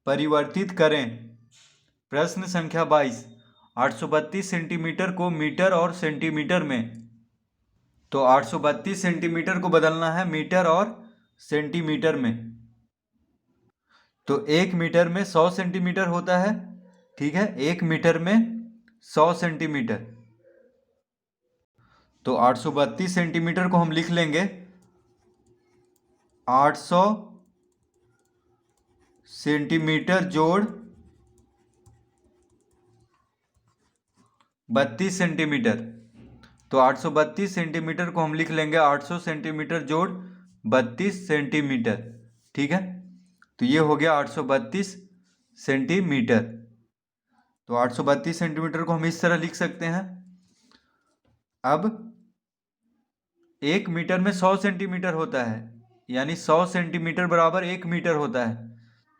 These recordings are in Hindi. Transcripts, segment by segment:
परिवर्तित करें। प्रश्न संख्या 22, 832 सेंटीमीटर को मीटर और सेंटीमीटर में। तो 832 सेंटीमीटर को बदलना है मीटर और सेंटीमीटर में। तो 1 मीटर में 100 सेंटीमीटर होता है, ठीक है, 1 मीटर में 100 सेंटीमीटर। तो 832 सेंटीमीटर को हम लिख लेंगे 800 सेंटीमीटर जोड़ 32 सेंटीमीटर। तो 832 सेंटीमीटर को हम लिख लेंगे 800 सेंटीमीटर जोड़ 32 सेंटीमीटर, ठीक है। तो ये हो गया 832 सेंटीमीटर। तो 832 सेंटीमीटर को हम इस तरह लिख सकते हैं। अब 1 मीटर में 100 सेंटीमीटर होता है, यानी 100 सेंटीमीटर बराबर 1 मीटर होता है।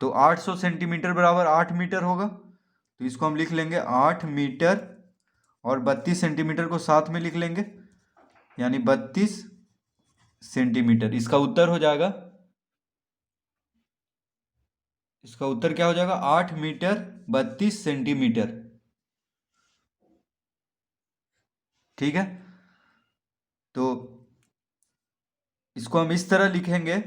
तो 800 सेंटीमीटर बराबर 8 मीटर होगा। तो इसको हम लिख लेंगे 8 मीटर और 32 सेंटीमीटर को साथ में लिख लेंगे, यानी 32 सेंटीमीटर। इसका उत्तर हो जाएगा, इसका उत्तर क्या हो जाएगा, 8 मीटर 32 सेंटीमीटर, ठीक है। तो इसको हम इस तरह लिखेंगे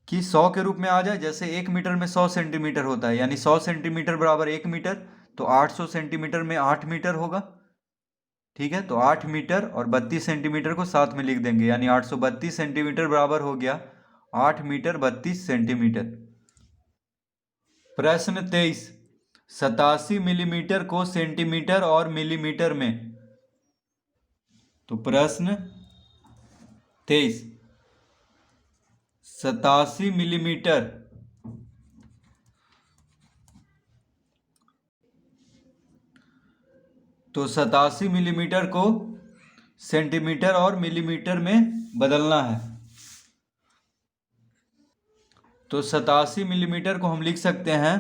कि 100 के रूप में आ जाए। जैसे 1 मीटर में 100 सेंटीमीटर होता है, यानी 100 सेंटीमीटर बराबर 1 मीटर। तो 800 सेंटीमीटर में 8 मीटर होगा, ठीक है। तो 8 मीटर और 32 सेंटीमीटर को साथ में लिख देंगे, यानी 832 सेंटीमीटर बराबर हो गया 8 मीटर 32 सेंटीमीटर। प्रश्न 23, 87 मिलीमीटर को सेंटीमीटर और मिलीमीटर में। तो प्रश्न 23, 87 मिलीमीटर तो 87 मिलीमीटर को सेंटीमीटर और मिलीमीटर में बदलना है। तो 87 मिलीमीटर को हम लिख सकते हैं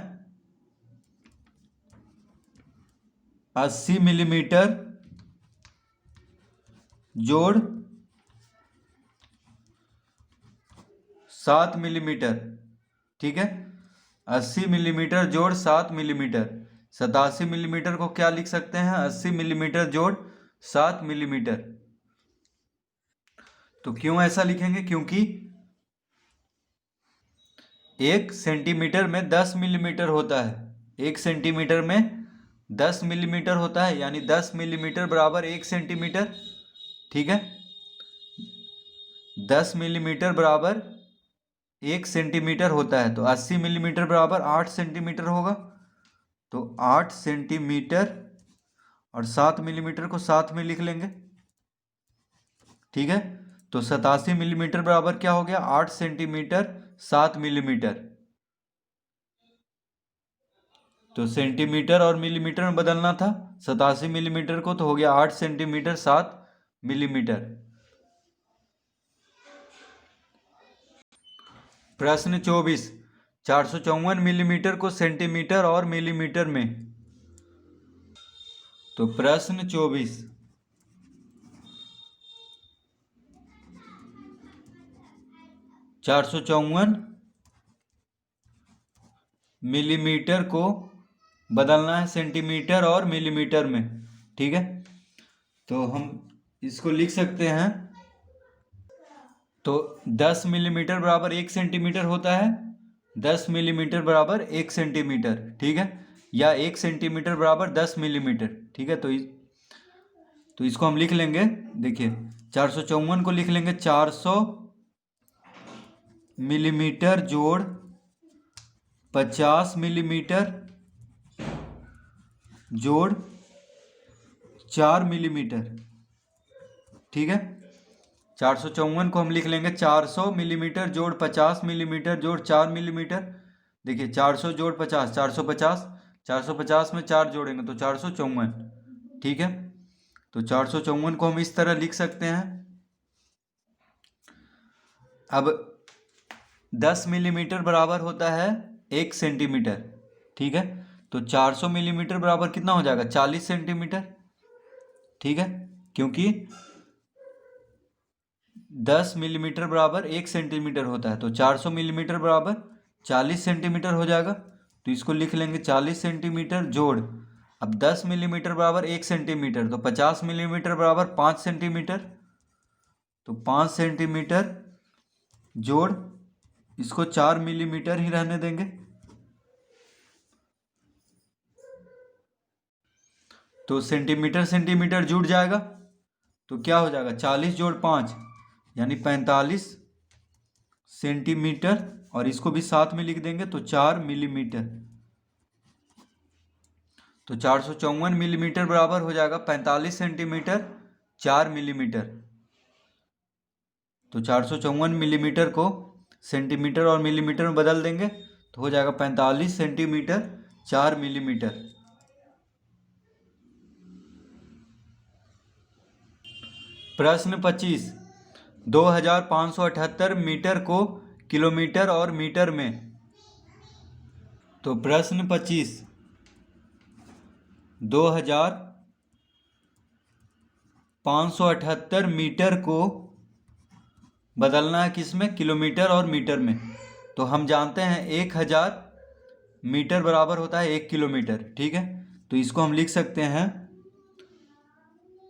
80 मिलीमीटर जोड़ 7 मिलीमीटर, ठीक है। 80 मिलीमीटर जोड़ 7 मिलीमीटर। 87 मिलीमीटर को क्या लिख सकते हैं, 80 मिलीमीटर जोड़ 7 मिलीमीटर। तो क्यों ऐसा लिखेंगे, क्योंकि 1 सेंटीमीटर में 10 मिलीमीटर होता है। 1 सेंटीमीटर में 10 मिलीमीटर होता है, यानी 10 मिलीमीटर बराबर 1 सेंटीमीटर, ठीक है। 10 मिलीमीटर बराबर 1 सेंटीमीटर होता है। तो 80 मिलीमीटर बराबर 8 सेंटीमीटर होगा। तो 8 सेंटीमीटर और 7 मिलीमीटर को साथ में लिख लेंगे, ठीक है। तो 87 मिलीमीटर बराबर क्या हो गया, 8 सेंटीमीटर 7 मिलीमीटर। तो सेंटीमीटर और मिलीमीटर में बदलना था 87 मिलीमीटर को, तो हो गया 8 सेंटीमीटर 7 मिलीमीटर। प्रश्न 24, 454 मिलीमीटर को सेंटीमीटर और मिलीमीटर में। तो प्रश्न 24, 454 मिलीमीटर को बदलना है सेंटीमीटर और मिलीमीटर में, ठीक है। तो हम इसको लिख सकते हैं। तो 10 मिलीमीटर बराबर 1 सेंटीमीटर होता है। 10 मिलीमीटर बराबर 1 सेंटीमीटर, ठीक है, या 1 सेंटीमीटर बराबर 10 मिलीमीटर, ठीक है। तो इसको हम लिख लेंगे, देखिए 454 को लिख लेंगे 400 मिलीमीटर जोड़ 50 मिलीमीटर जोड़ 4 मिलीमीटर, ठीक है। 454 को हम लिख लेंगे 400 मिलीमीटर जोड़ 50 मिलीमीटर जोड़ 4 मिलीमीटर। देखिए 400 जोड़ 50, 450, 450 में 4 जोड़ेंगे तो 454, ठीक है। तो 454 को हम इस तरह लिख सकते हैं। अब 10 मिलीमीटर बराबर होता है 1 सेंटीमीटर, ठीक है। तो 400 मिलीमीटर बराबर कितना हो जाएगा, 40 सेंटीमीटर, ठीक है, क्योंकि 10 मिलीमीटर बराबर 1 सेंटीमीटर होता है। तो 400 मिलीमीटर बराबर 40 सेंटीमीटर हो जाएगा। तो इसको लिख लेंगे 40 सेंटीमीटर जोड़, अब 10 मिलीमीटर बराबर 1 सेंटीमीटर, तो 50 मिलीमीटर बराबर 5 सेंटीमीटर। तो 5 सेंटीमीटर जोड़, इसको 4 मिलीमीटर ही रहने देंगे। तो सेंटीमीटर सेंटीमीटर जुड़ जाएगा, तो क्या हो जाएगा 40 जोड़ 5 यानी 45 सेंटीमीटर, और इसको भी साथ में लिख देंगे तो 4 मिलीमीटर। तो 454 मिलीमीटर बराबर हो जाएगा 45 सेंटीमीटर 4 मिलीमीटर। तो 454 मिलीमीटर को सेंटीमीटर और मिलीमीटर में बदल देंगे तो हो जाएगा 45 सेंटीमीटर 4 मिलीमीटर। प्रश्न 25, 2578 मीटर को किलोमीटर और मीटर में। तो प्रश्न 25, 2578 मीटर को बदलना है किसमें, किलोमीटर और मीटर में। तो हम जानते हैं 1000 मीटर बराबर होता है 1 किलोमीटर, ठीक है। तो इसको हम लिख सकते हैं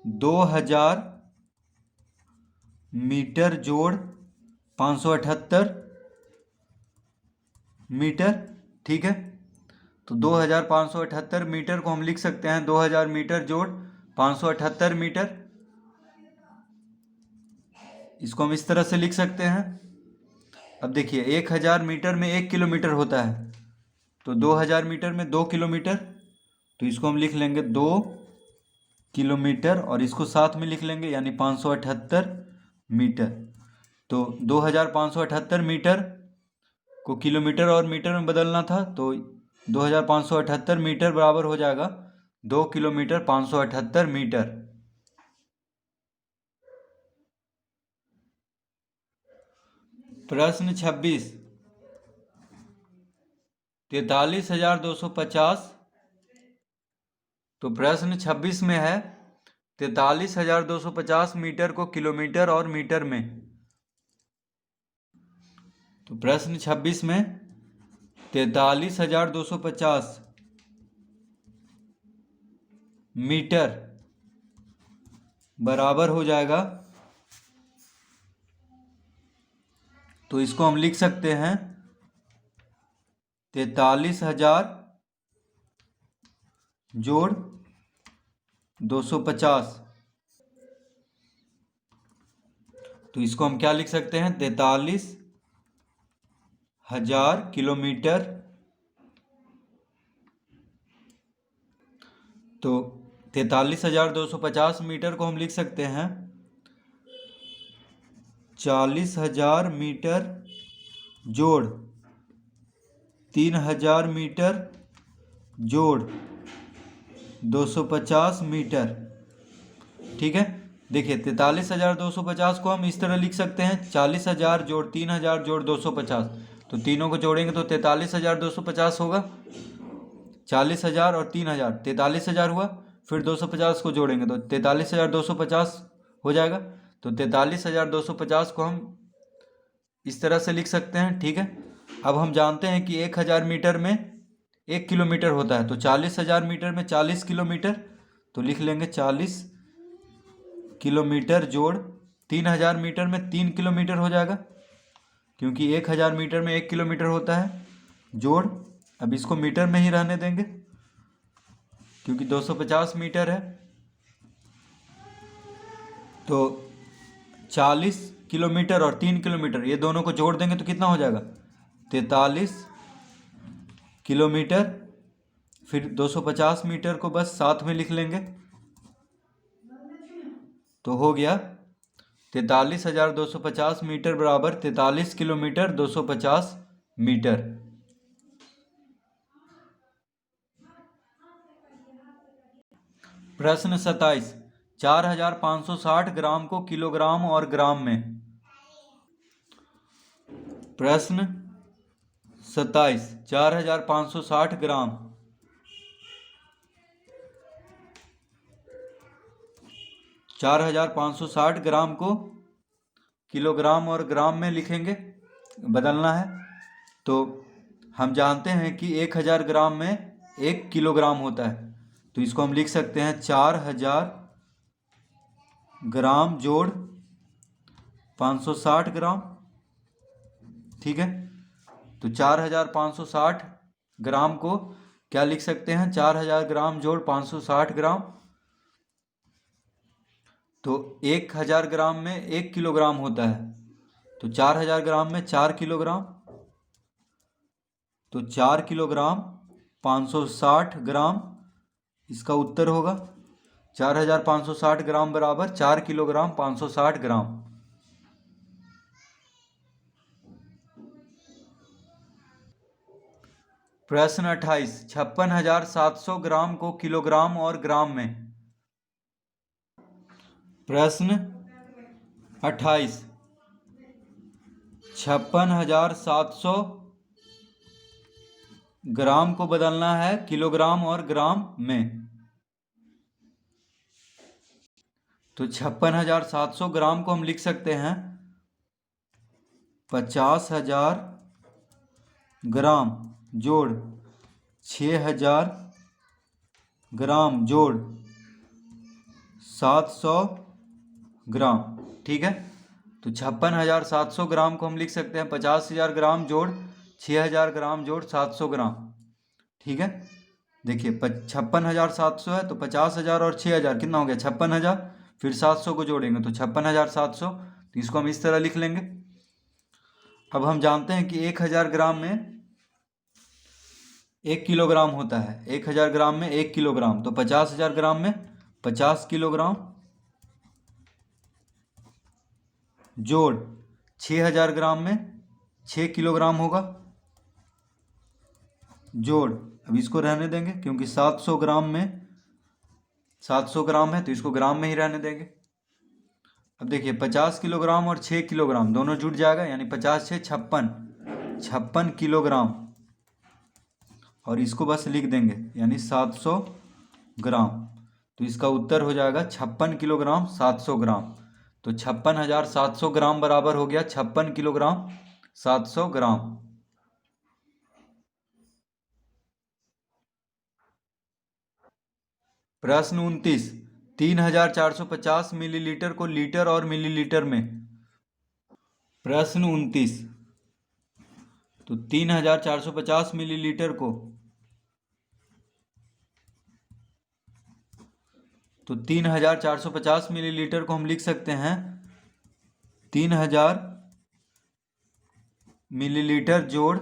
2000 मीटर जोड़ 578 मीटर, ठीक है। तो 2578 मीटर को हम लिख सकते हैं 2000 मीटर जोड़ 578 मीटर। इसको हम इस तरह से लिख सकते हैं। अब देखिए 1000 मीटर में 1 किलोमीटर होता है, तो 2000 मीटर में 2 किलोमीटर, तो इसको हम लिख लेंगे 2 किलोमीटर और इसको साथ में लिख लेंगे यानी 578 मीटर। तो 2578 मीटर को किलोमीटर और मीटर में बदलना था, तो 2578 मीटर बराबर हो जाएगा 2 किलोमीटर 578 मीटर। प्रश्न 26, 43,250। तो प्रश्न 26 में है 43,250 मीटर को किलोमीटर और मीटर में। तो प्रश्न 26 में 43,250 मीटर बराबर हो जाएगा, तो इसको हम लिख सकते हैं 43,000 जोड़ 250। तो इसको हम क्या लिख सकते हैं 43,000 किलोमीटर। तो 43,250 मीटर को हम लिख सकते हैं 40,000 मीटर जोड़ 3,000 मीटर जोड़ 250 मीटर, ठीक है। देखिए 43,250 को हम इस तरह लिख सकते हैं 40,000 जोड़ 3,000 जोड़ 250, तो तीनों को जोड़ेंगे तो 43,250 होगा। 40,000 और 3,000 43,000 हुआ, फिर 250 को जोड़ेंगे तो 43,250 हो जाएगा। तो 43,250 को हम इस तरह से लिख सकते हैं, ठीक है। अब हम जानते हैं कि 1000 मीटर में 1 किलोमीटर होता है, तो 40,000 मीटर में 40 किलोमीटर, तो लिख लेंगे 40 किलोमीटर जोड़ 3,000 मीटर में 3 किलोमीटर हो जाएगा, क्योंकि 1000 मीटर में 1 किलोमीटर होता है, जोड़, अब इसको मीटर में ही रहने देंगे क्योंकि 250 मीटर है। तो 40 किलोमीटर और 3 किलोमीटर ये दोनों को जोड़ देंगे तो कितना हो जाएगा 43 किलोमीटर, फिर 250 मीटर को बस साथ में लिख लेंगे तो हो गया 43,250 मीटर बराबर 43 किलोमीटर 250 मीटर। प्रश्न 27, 4,560 ग्राम को किलोग्राम और ग्राम में। प्रश्न 27, 4,560 ग्राम 4,560 ग्राम को किलोग्राम और ग्राम में लिखेंगे, बदलना है। तो हम जानते हैं कि 1000 ग्राम में 1 किलोग्राम होता है, तो इसको हम लिख सकते हैं 4000 ग्राम जोड़ 560 ग्राम। ठीक है, तो 4560 ग्राम को क्या लिख सकते हैं, 4000 ग्राम जोड़ 560 ग्राम। तो 1000 ग्राम में 1 किलोग्राम होता है, तो 4000 ग्राम में 4 किलोग्राम, तो 4 किलोग्राम 560 ग्राम इसका उत्तर होगा। 4560 ग्राम बराबर 4 किलोग्राम 560 ग्राम। प्रश्न 28, 56,700 ग्राम को किलोग्राम और ग्राम में। प्रश्न 28, 56,700 ग्राम को बदलना है किलोग्राम और ग्राम में। तो 56,700 ग्राम को हम लिख सकते हैं 50,000 ग्राम जोड़ 6,000 ग्राम जोड़ 700 ग्राम। ठीक है, तो 56,700 ग्राम को हम लिख सकते हैं 50,000 ग्राम जोड़ 6,000 ग्राम जोड़ 700 ग्राम। ठीक है, देखिए 56,700 है, तो 50,000 और 6,000 कितना हो गया 56,000, फिर 700 को जोड़ेंगे तो 56,700, तो इसको हम इस तरह लिख लेंगे। अब हम जानते हैं कि 1000 ग्राम में 1 किलोग्राम होता है, 1000 ग्राम में 1 किलोग्राम, तो 50,000 ग्राम में 50 किलोग्राम जोड़ 6,000 ग्राम में 6 किलोग्राम होगा जोड़, अब इसको रहने देंगे क्योंकि 700 ग्राम में 700 ग्राम है, तो इसको ग्राम में ही रहने देंगे। अब देखिए 50 किलोग्राम और 6 किलोग्राम दोनों जुड़ जाएगा, यानी 50 6 56 किलोग्राम, और इसको बस लिख देंगे यानी 700 ग्राम, तो इसका उत्तर हो जाएगा 56 किलोग्राम 700 ग्राम। तो 56,700 ग्राम बराबर हो गया 56 किलोग्राम 700 ग्राम। प्रश्न 29, 3,450 मिलीलीटर को लीटर और मिलीलीटर में। प्रश्न 29, तो 3,450 मिलीलीटर को, तो 3,450 मिलीलीटर को हम लिख सकते हैं 3,000 मिलीलीटर जोड़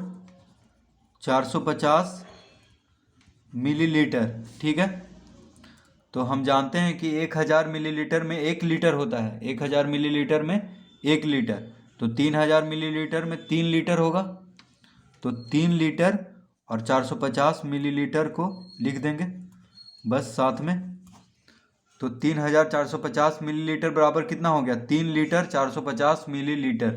450 मिलीलीटर। ठीक है, तो हम जानते हैं कि 1000 मिलीलीटर में 1 लीटर होता है, 1000 मिलीलीटर में 1 लीटर, तो 3000 मिलीलीटर में 3 लीटर होगा, तो 3 लीटर और 450 मिलीलीटर को लिख देंगे बस साथ में। तो 3,450 मिलीलीटर बराबर कितना हो गया 3 लीटर 450 मिलीलीटर।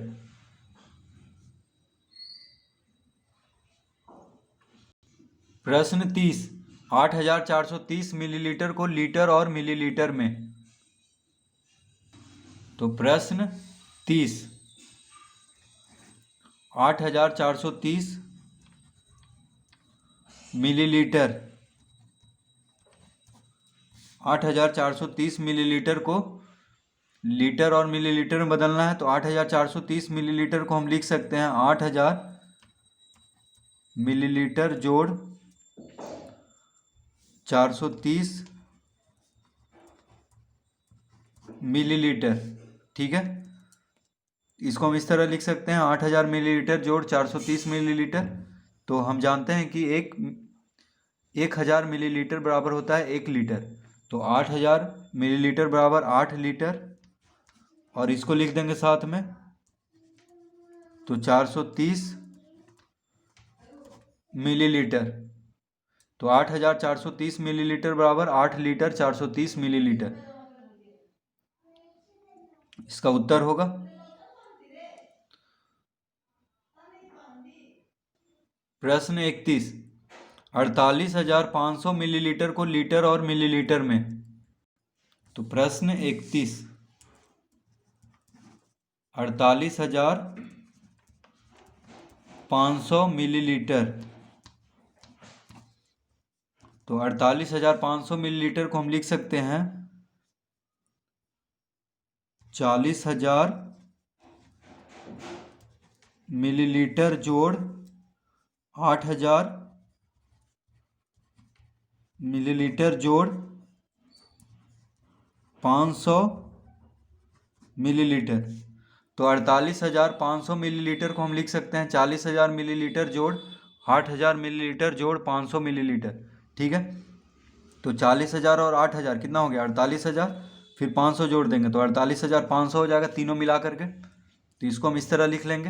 प्रश्न 30, 8,430 मिलीलीटर को लीटर और मिलीलीटर में। तो प्रश्न 30, 8,430 मिलीलीटर, 8,430 मिलीलीटर को लीटर और मिलीलीटर में बदलना है, तो 8,430 मिलीलीटर को हम लिख सकते हैं 8,000 मिलीलीटर जोड़ 430 मिलीलीटर। ठीक है, इसको हम इस तरह लिख सकते हैं 8,000 मिलीलीटर जोड़ 430 मिलीलीटर। तो हम जानते हैं कि 1,000 मिलीलीटर बराबर होता है 1 लीटर, तो 8,000 मिलीलीटर बराबर 8 लीटर, और इसको लिख देंगे साथ में, तो 430 मिलीलीटर, तो 8,430 मिलीलीटर बराबर 8 लीटर 430 मिलीलीटर, इसका उत्तर होगा। प्रश्न 31, 48,500 मिलीलीटर को लीटर और मिलीलीटर में। तो प्रश्न 31, 48,000 500 मिलीलीटर। तो 48,500 मिलीलीटर को हम लिख सकते हैं 40,000 मिलीलीटर जोड़ 8,000 मिलीलीटर जोड़ 500 मिलीलीटर। तो 48,500 मिलीलीटर को हम लिख सकते हैं 40,000 मिलीलीटर जोड़ 8,000 मिलीलीटर जोड़ 500 मिलीलीटर। ठीक है, तो 40,000 और 8,000 कितना हो गया 48,000, फिर 500 जोड़ देंगे तो 48,500 हो जाएगा तीनों मिला करके। तो इसको हम इस तरह लिख लेंगे।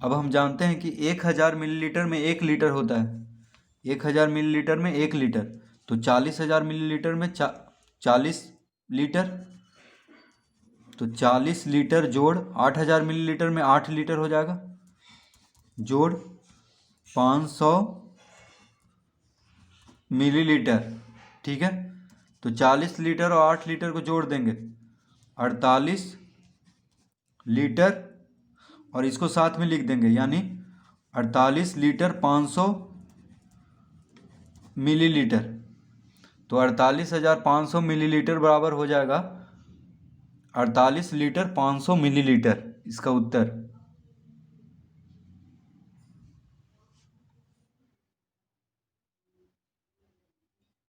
अब हम जानते हैं कि 1,000 मिलीलीटर में 1 लीटर होता है, 1,000 मिलीलीटर में 1 लीटर। तो 40,000 मिलीलीटर में 40 लीटर, तो 40 लीटर जोड़ 8,000 मिलीलीटर में 8 लीटर हो जाएगा, जोड़ 500 मिलीलीटर। ठीक है, तो 40 लीटर और 8 लीटर को जोड़ देंगे 48 लीटर, और इसको साथ में लिख देंगे यानी 48 लीटर 500 मिलीलीटर। तो 48,500 मिलीलीटर बराबर हो जाएगा 48 लीटर 500 मिलीलीटर, इसका उत्तर।